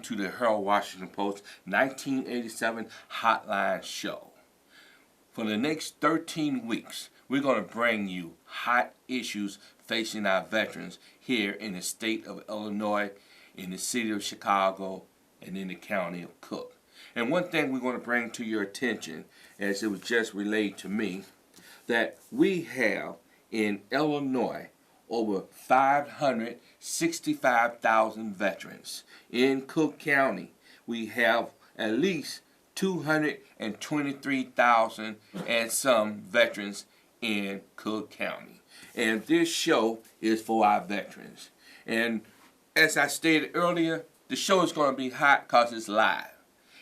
to the Harold Washington Post 1987 Hotline Show. For the next 13 weeks, we're going to bring you hot issues facing our veterans here in the state of Illinois, in the city of Chicago, and in the county of Cook. And one thing we're going to bring to your attention, as it was just relayed to me, that we have in Illinois over 565,000 veterans. In Cook County, we have at least 223,000 and some veterans in Cook County. And this show is for our veterans. And as I stated earlier, the show is going to be hot because it's live.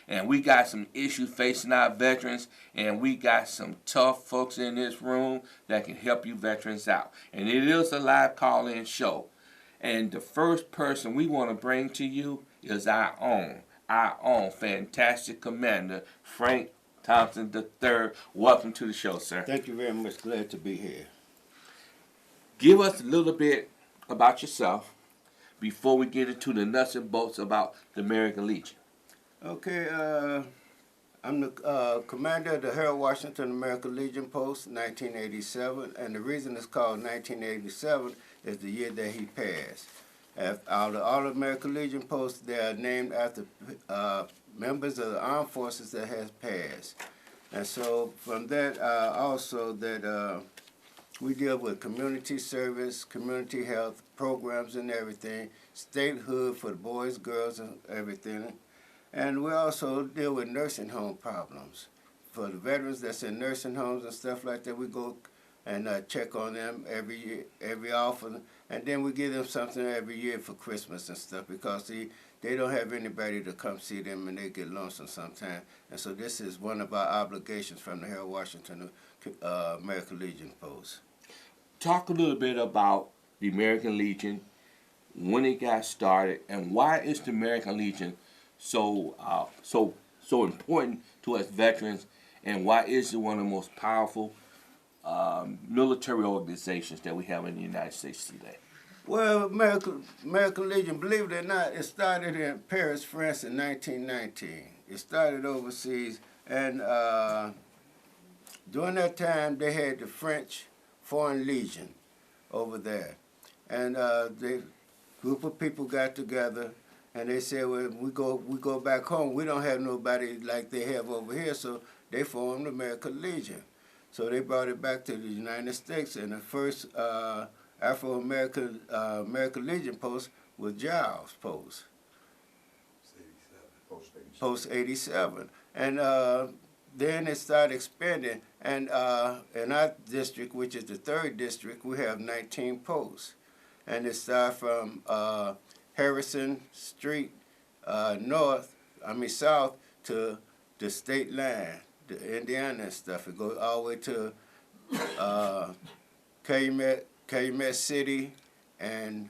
And we got some issues facing our veterans, and we got some tough folks in this room that can help you veterans out. And it is a live call-in show. And the first person we want to bring to you is our own fantastic commander, Frank Thompson III. Welcome to the show, sir. Thank you very much. Glad to be here. Give us a little bit about yourself before we get into the nuts and bolts about the American Legion. Okay, I'm the commander of the Harold Washington American Legion Post, 1987, and the reason it's called 1987 is the year that he passed. All the American Legion Posts, they are named after members of the armed forces that has passed. And so from that, also that we deal with community service, community health programs and everything, statehood for the boys, girls, and everything. And we also deal with nursing home problems. For the veterans that's in nursing homes and stuff like that, we go and check on them every year, every often, and then we give them something every year for Christmas and stuff because they don't have anybody to come see them and they get lonesome sometimes. And so this is one of our obligations from the Harold Washington American Legion Post. Talk a little bit about the American Legion, when it got started, and why is the American Legion so important to us veterans, and why is it one of the most powerful military organizations that we have in the United States today? Well, American Legion, believe it or not, it started in Paris, France in 1919. It started overseas, and during that time they had the French Foreign Legion over there. And the group of people got together and they said, well, we go back home. We don't have nobody like they have over here, so they formed the American Legion. So they brought it back to the United States, and the first Afro-American American Legion post was Giles Post. Post 87. And then it started expanding, and in our district, which is the 3rd district, we have 19 posts. And it started from Harrison Street south to the state line, the Indiana and stuff. It goes all the way to Calumet City and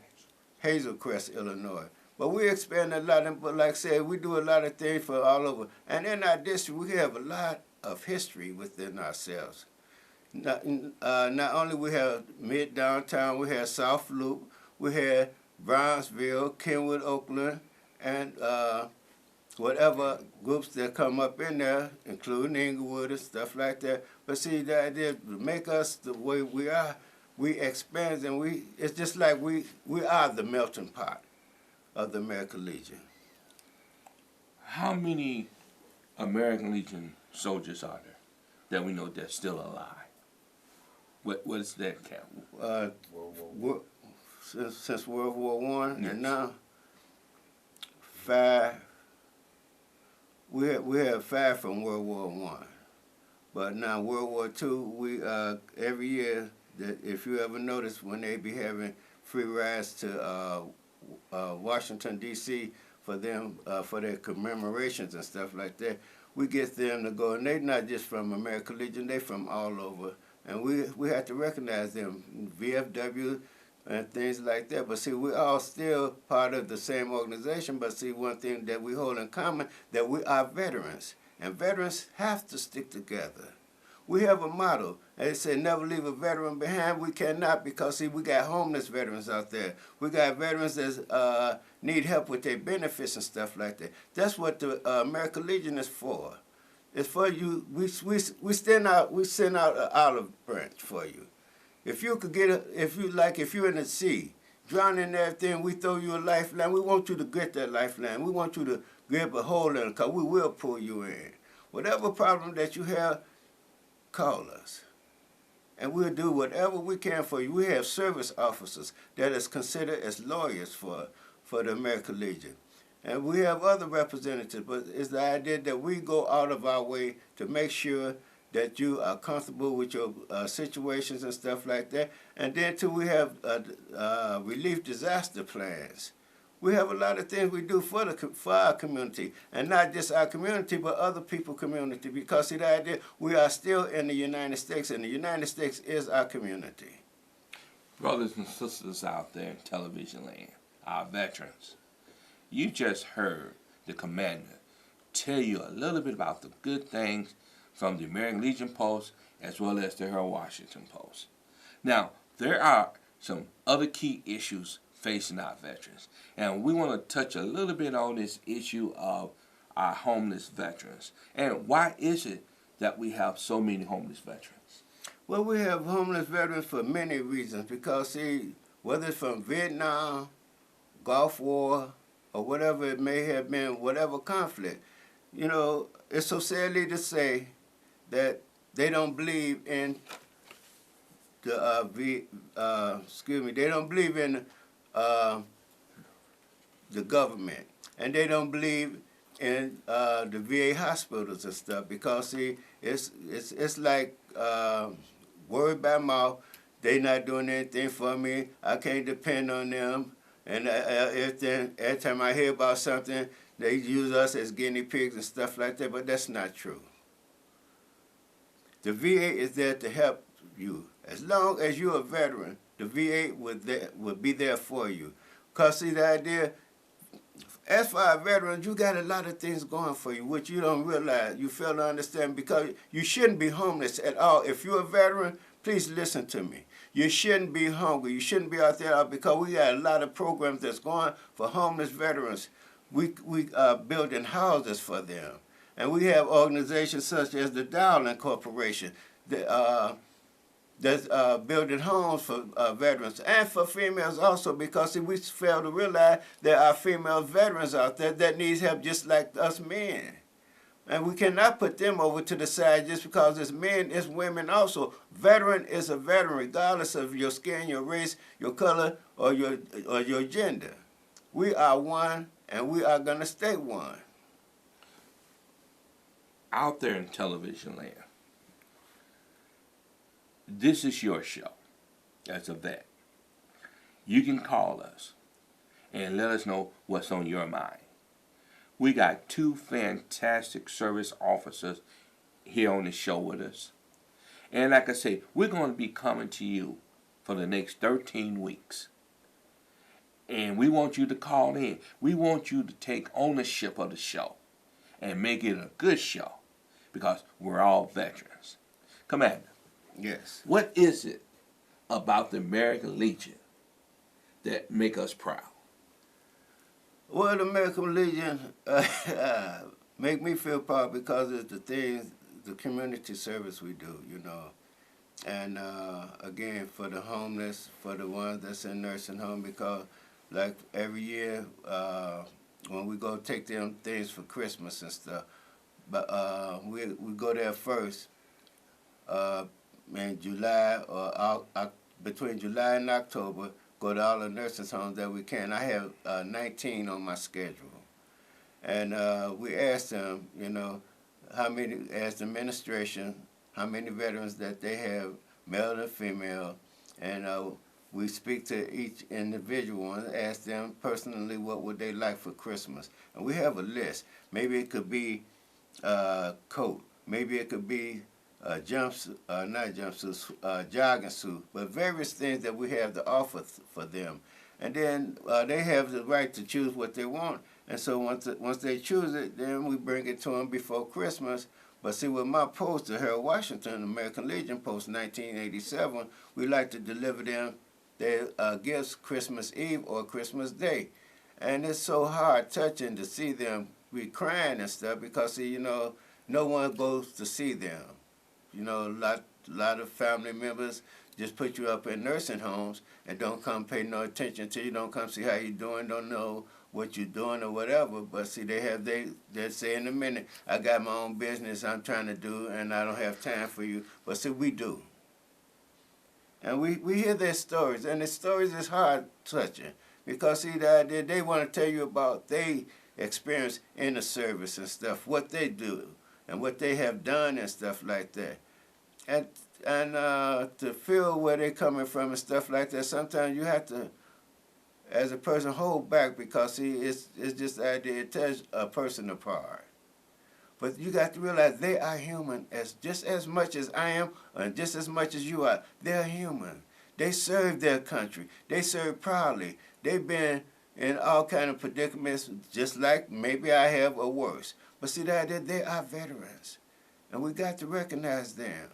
Hazelcrest, Illinois. But we expand a lot, but like I said, we do a lot of things for all over. And in our district, we have a lot of history within ourselves. Not only we have mid-downtown, we have South Loop, we have Brownsville, Kenwood, Oakland, and whatever groups that come up in there, including Inglewood and stuff like that. But see, the idea to make us the way we are, we expand, and it's just like we are the melting pot of the American Legion. How many American Legion soldiers are there that we know that's still alive? What is that count? Since World War I, yes. And now 5. We have 5 from World War I, but now World War II. We every year, if you ever notice, when they be having free rides to Washington D.C. for them for their commemorations and stuff like that, we get them to go, and they're not just from American Legion; they from all over, and we have to recognize them, VFW and things like that. But see, we're all still part of the same organization. But see, one thing that we hold in common, that we are veterans, and veterans have to stick together. We have a motto. They say never leave a veteran behind. We cannot, because see, we got homeless veterans out there. We got veterans that need help with their benefits and stuff like that. That's what the American Legion is for. It's for you. We send out an olive branch for you. If you could if you're in the sea, drowning and everything, we throw you a lifeline. We want you to get that lifeline. We want you to grab a hold in it, because we will pull you in. Whatever problem that you have, call us. And we'll do whatever we can for you. We have service officers that is considered as lawyers for the American Legion. And we have other representatives, but it's the idea that we go out of our way to make sure that you are comfortable with your situations and stuff like that. And then too, we have relief disaster plans. We have a lot of things we do for our community, and not just our community, but other people's community. Because see, the idea, we are still in the United States, and the United States is our community. Brothers and sisters out there in television land, our veterans, you just heard the commander tell you a little bit about the good things from the American Legion Post as well as the Herald Washington Post. Now, there are some other key issues facing our veterans, and we want to touch a little bit on this issue of our homeless veterans. And why is it that we have so many homeless veterans? Well, we have homeless veterans for many reasons, because see, whether it's from Vietnam, Gulf War, or whatever it may have been, whatever conflict, you know, it's so sadly to say that they don't believe in the they don't believe in the government, and they don't believe in the VA hospitals and stuff, because see, it's like word by mouth. They not doing anything for me. I can't depend on them. And every time I hear about something, they use us as guinea pigs and stuff like that, but that's not true. The VA is there to help you. As long as you're a veteran, the VA will be there for you. Because, see, the idea, as for our veterans, you got a lot of things going for you, which you don't realize. You fail to understand, because you shouldn't be homeless at all. If you're a veteran, please listen to me. You shouldn't be hungry. You shouldn't be out there, because we got a lot of programs that's going for homeless veterans. We are building houses for them. And we have organizations such as the Dowling Corporation that's building homes for veterans and for females also, because see, we fail to realize there are female veterans out there that needs help just like us men. And we cannot put them over to the side just because it's men, it's women also. Veteran is a veteran, regardless of your skin, your race, your color, or your gender. We are one, and we are going to stay one. Out there in television land, this is your show as a vet. You can call us and let us know what's on your mind. We got two fantastic service officers here on the show with us. And like I say, we're going to be coming to you for the next 13 weeks. And we want you to call in. We want you to take ownership of the show and make it a good show, because we're all veterans. Commander. Yes. What is it about the American Legion that make us proud? Well, the American Legion make me feel proud because it's the things, the community service we do, you know. And again, for the homeless, for the ones that's in nursing home, because like every year when we go take them things for Christmas and stuff, but we go there first in July, or between July and October, go to all the nursing homes that we can. I have 19 on my schedule. And we asked them, you know, how many, as the administration, how many veterans that they have, male and female, and we speak to each individual and ask them personally what would they like for Christmas. And we have a list. Maybe it could be a coat. Maybe it could be a jumpsuit, not jumpsuit, jogging suit, but various things that we have to offer for them. And then they have the right to choose what they want. And so once they choose it, then we bring it to them before Christmas But see, with my post, the Herald Washington American Legion Post 1987, we like to deliver them their gifts Christmas Eve or Christmas Day. And it's so hard touching to see them be crying and stuff because, see, no one goes to see them. A lot of family members just put you up in nursing homes and don't come pay no attention to you, don't come see how you doing, don't know what you're doing or whatever. But see, they say in a minute, I got my own business I'm trying to do and I don't have time for you. But see, we do. And we hear their stories, and the stories is hard touching because see, they want to tell you about they experience in the service and stuff, what they do and what they have done and stuff like that. And to feel where they're coming from and stuff like that, sometimes you have to, as a person, hold back because, see, it's just the idea, it tears a person apart. But you got to realize they are human just as much as I am and just as much as you are. They're human. They serve their country. They serve proudly. They've been in all kind of predicaments just like maybe I have or worse. But see, the idea, they are veterans. And we got to recognize them.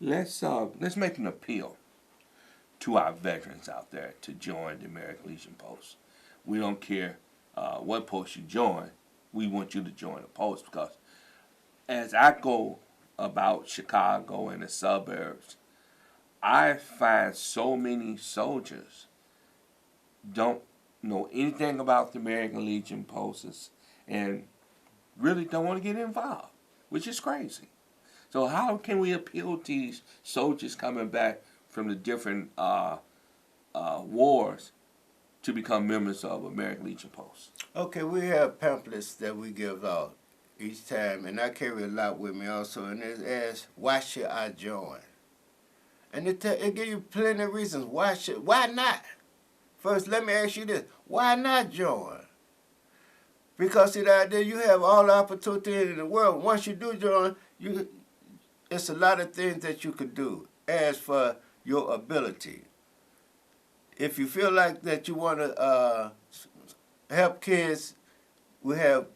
Let's make an appeal to our veterans out there to join the American Legion Post. We don't care what post you join. We want you to join the post because as I go about Chicago and the suburbs, I find so many soldiers don't know anything about the American Legion Posts and really don't want to get involved, which is crazy. So how can we appeal to these soldiers coming back from the different wars to become members of American Legion Post? Okay, we have pamphlets that we give out each time, and I carry a lot with me also, and it asks, why should I join? And it gives you plenty of reasons. Why not? First, let me ask you this. Why not join? Because see, the idea, you have all the opportunity in the world. Once you do join, it's a lot of things that you could do as for your ability. If you feel like that you want to help kids, we have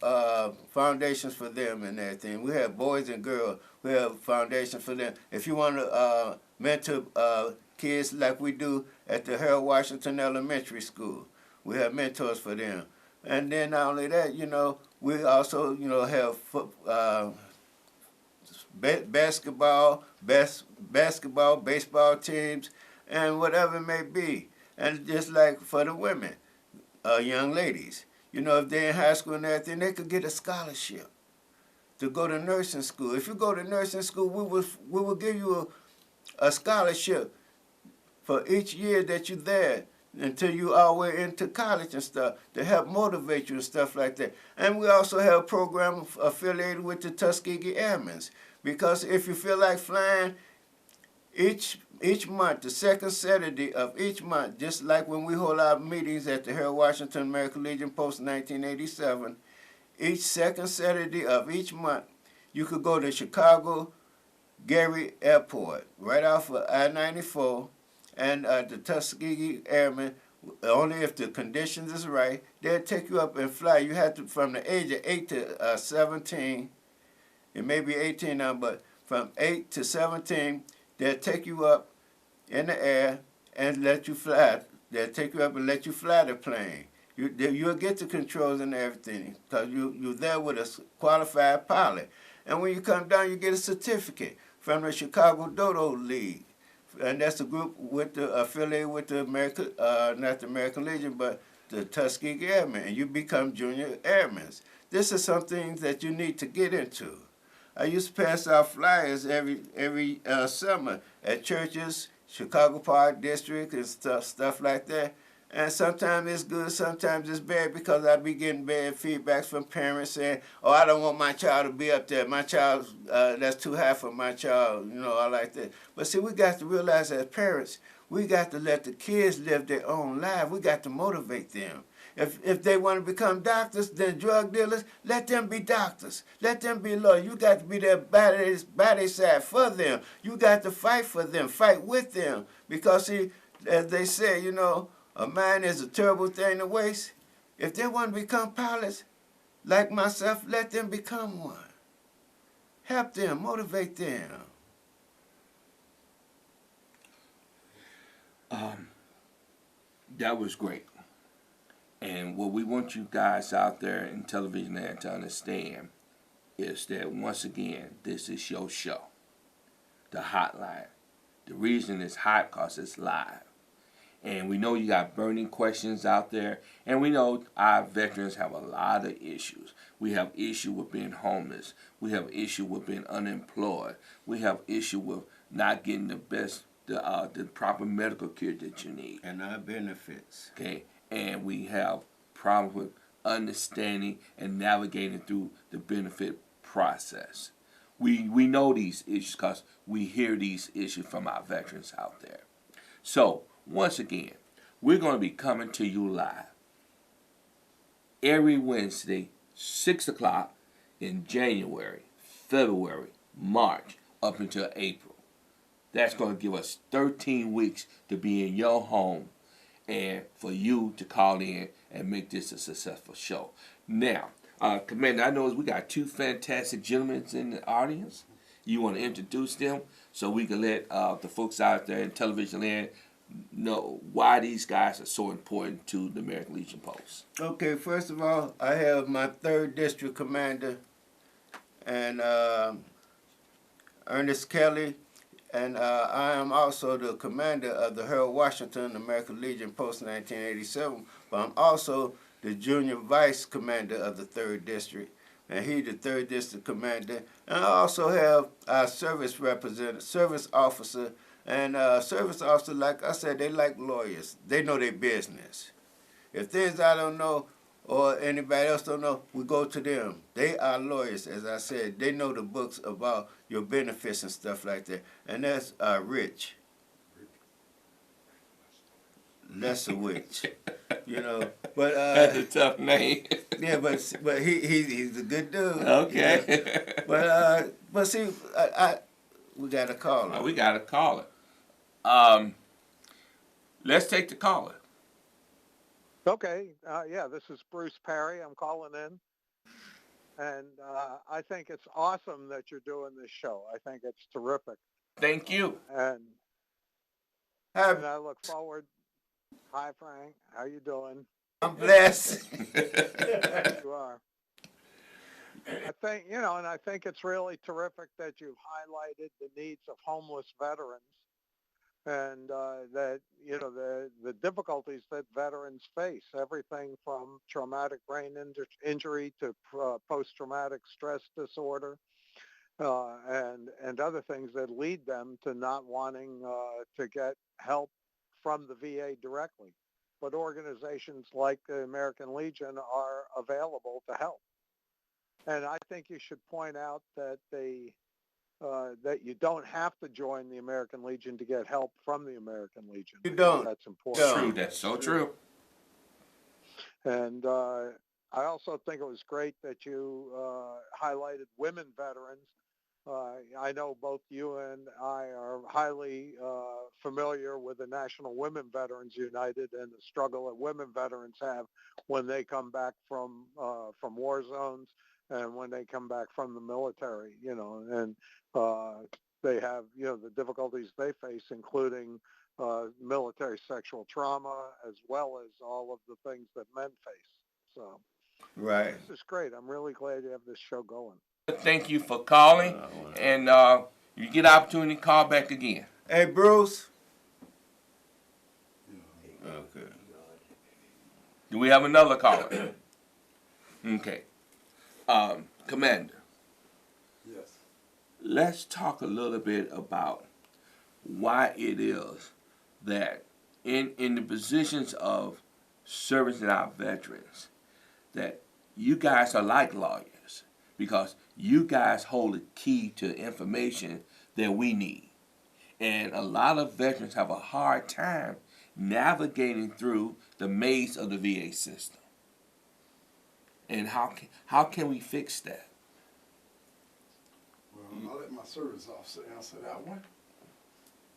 foundations for them and everything. We have boys and girls. We have foundations for them. If you want to mentor kids like we do at the Harold Washington Elementary School, we have mentors for them. And then not only that, we also, have basketball, baseball teams, and whatever it may be. And just like for the women, young ladies, if they're in high school and everything, they could get a scholarship to go to nursing school. If you go to nursing school, we will give you a scholarship for each year that you're there until you all the way into college and stuff to help motivate you and stuff like that. And we also have a program affiliated with the Tuskegee Airmen because if you feel like flying, each month, the second Saturday of each month, just like when we hold our meetings at the Harold Washington American Legion Post 1987, each second Saturday of each month, you could go to Chicago Gary Airport, right off of I-94, and the Tuskegee Airmen, only if the conditions is right, they'll take you up and fly. You have to, from the age of 8 to 17, it may be 18 now, but from 8 to 17, they'll take you up in the air and let you fly. They'll take you up and let you fly the plane. You'll get the controls and everything because you're there with a qualified pilot. And when you come down, you get a certificate from the Chicago Dodo League. And that's a group affiliated with the not the American Legion, but the Tuskegee Airmen. And you become junior airmen. This is some things that you need to get into. I used to pass out flyers every summer at churches, Chicago Park District, and stuff like that. And sometimes it's good, sometimes it's bad, because I be getting bad feedbacks from parents saying, oh, I don't want my child to be up there. My child, that's too high for my child, all like that. But see, we got to realize as parents, we got to let the kids live their own life. We got to motivate them. If they want to become doctors, then drug dealers, let them be doctors. Let them be lawyers. You got to be there by their side for them. You got to fight for them, fight with them. Because, see, as they say, a mind is a terrible thing to waste. If they want to become pilots, like myself, let them become one. help them, motivate them. That was great. And what we want you guys out there in television land to understand is that once again, this is your show, the Hotline. The reason it's hot because it's live. And we know you got burning questions out there. And we know our veterans have a lot of issues. We have issue with being homeless. We have issue with being unemployed. We have issue with not getting the best, the proper medical care that you need. And our benefits. Okay. And we have problems with understanding and navigating through the benefit process. We know these issues because we hear these issues from our veterans out there. So, once again, we're going to be coming to you live every Wednesday, 6 o'clock in January, February, March, up until April. That's going to give us 13 weeks to be in your home and for you to call in and make this a successful show. Now, Commander, I know we got two fantastic gentlemen in the audience. You want to introduce them so we can let the folks out there in television land know why these guys are so important to the American Legion Post. Okay, first of all, I have my 3rd District Commander, and Ernest Kelly, and I am also the commander of the Harold Washington American Legion Post 1987, but I'm also the junior vice commander of the 3rd District, and he's the 3rd District Commander. And I also have our service representative, service officer, and service officer, like I said, they like lawyers. They know their business. If things I don't know or anybody else don't know, we go to them. They are lawyers, as I said. They know the books about your benefits and stuff like that. And that's Rich Lesniewicz, you know. But that's a tough name. Yeah, but he's a good dude. Okay. You know? But see, we got a caller. Oh, we got a caller. Let's take the caller. Okay. Yeah, this is Bruce Perry. I'm calling in. And I think it's awesome that you're doing this show. I think it's terrific. Thank you. And I look forward. Hi, Frank. How you doing? I'm blessed. You are. I think, you know, and I think it's really terrific that you've highlighted the needs of homeless veterans and that, you know, the difficulties that veterans face, everything from traumatic brain injury to post-traumatic stress disorder and other things that lead them to not wanting to get help from the VA directly. But organizations like the American Legion are available to help. And I think you should point out that that you don't have to join the American Legion to get help from the American Legion. You don't. That's important. True. That's so true. And I also think it was great that you highlighted women veterans. I know both you and I are highly familiar with the National Women Veterans United and the struggle that women veterans have when they come back from war zones and when they come back from the military, you know, and they have, you know, the difficulties they face, including military sexual trauma, as well as all of the things that men face. So, Right. This is great. I'm really glad you have this show going. Thank you for calling, and you get an opportunity to call back again. Hey, Bruce. Okay. Do we have another caller? Okay. Commander. Yes. Let's talk a little bit about why it is that in the positions of servicing our veterans, that you guys are like lawyers because you guys hold the key to information that we need. And a lot of veterans have a hard time navigating through the maze of the VA system. And how can we fix that? Well, I'll let my service officer answer that one.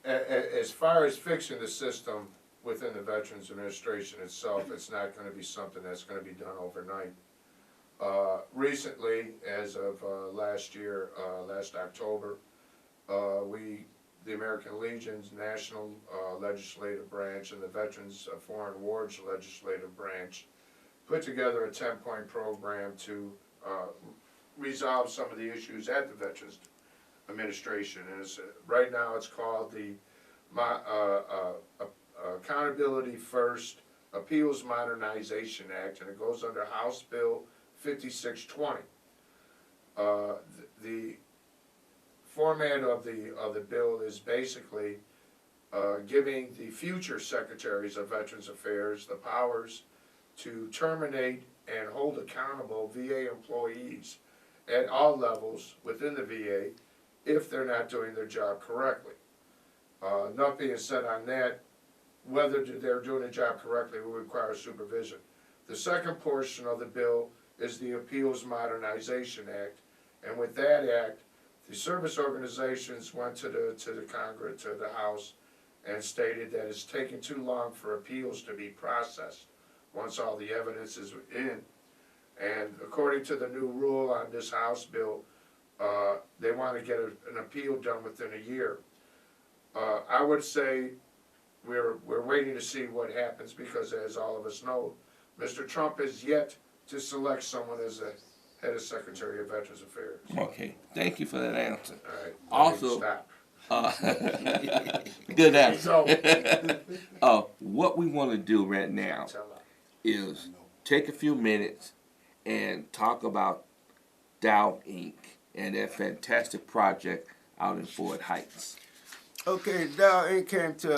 As far as fixing the system within the Veterans Administration itself, it's not going to be something that's going to be done overnight. Recently, as of last year, last October, the American Legion's National Legislative Branch and the Veterans Foreign Wars Legislative Branch put together a 10-point program to resolve some of the issues at the Veterans Administration. And right now it's called the Accountability First Appeals Modernization Act, and it goes under House Bill 5620. The format of the bill is basically giving the future secretaries of Veterans Affairs the powers to terminate and hold accountable VA employees at all levels within the VA if they're not doing their job correctly. Nothing is said on that. Whether they're doing the job correctly will require supervision. The second portion of the bill is the Appeals Modernization Act, and with that act, the service organizations went to the Congress, to the House, and stated that it's taking too long for appeals to be processed once all the evidence is in. And according to the new rule on this House bill, they want to get an appeal done within a year. I would say we're waiting to see what happens because, as all of us know, Mr. Trump has yet to select someone as a head of Secretary of Veterans Affairs. Okay, thank you for that answer. All right. Also, Stop. good answer. What we want to do right now is take a few minutes and talk about Dow Inc. and their fantastic project out in Fort Heights. Okay, Dow Inc. came to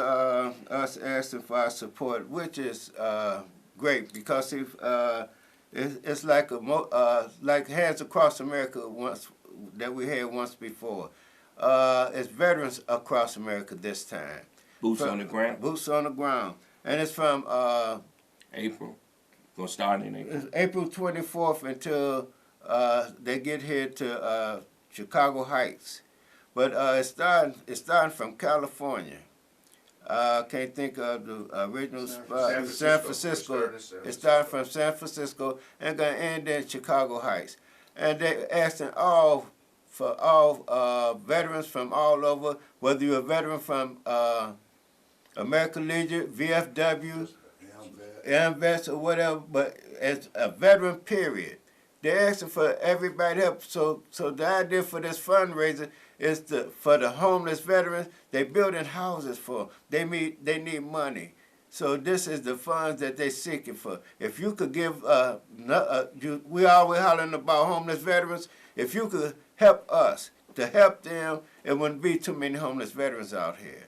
us asking for our support, which is great because it's like like Hands Across America that we had once before. It's veterans across America this time. Boots on the ground. Boots on the ground, and it's from April. Gonna start in April. It's April 24th until they get here to Chicago Heights. But it's starting from California. Can't think of the original spot. San Francisco. It's starting from San Francisco and going to end in Chicago Heights. And they're asking for all veterans from all over, whether you're a veteran from American Legion, VFW, AMVETS, or whatever, but as a veteran, period. They're asking for everybody help. So the idea for this fundraiser is for the homeless veterans. They're building houses for them. They need money. So this is the funds that they're seeking for. If you could give, we always hollering about homeless veterans. If you could help us to help them, it wouldn't be too many homeless veterans out here,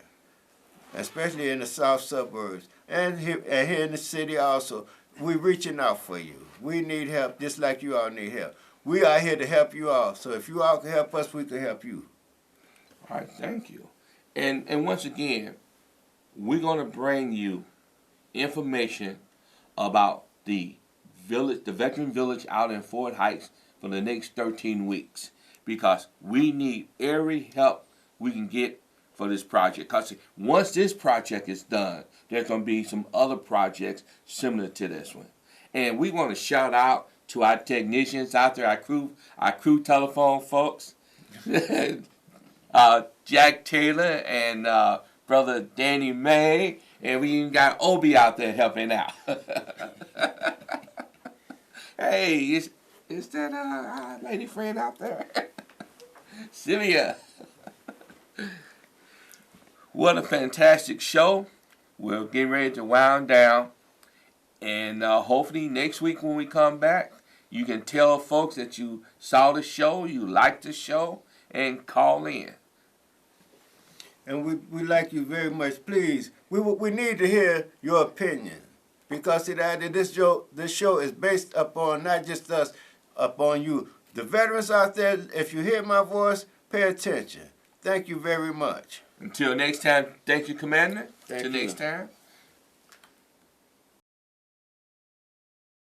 especially in the south suburbs. And here in the city also. We're reaching out for you. We need help just like you all need help. We are here to help you all. So if you all can help us, we can help you. All right, thank you. And once again, we're going to bring you information about the village, the veteran village out in Fort Heights for the next 13 weeks because we need every help we can get for this project. Because once this project is done, there's going to be some other projects similar to this one. And we want to shout out to our technicians out there, our crew telephone folks, Jack Taylor and Brother Danny May, and we even got Obi out there helping out. Hey, is that our lady friend out there? Sylvia. What a fantastic show. We're getting ready to wind down. And hopefully next week when we come back, you can tell folks that you saw the show, you liked the show, and call in. And we like you very much. Please, we need to hear your opinion. Because this show is based upon not just us, upon you. The veterans out there, if you hear my voice, pay attention. Thank you very much. Until next time, thank you, Commander. Thank Until you. next time.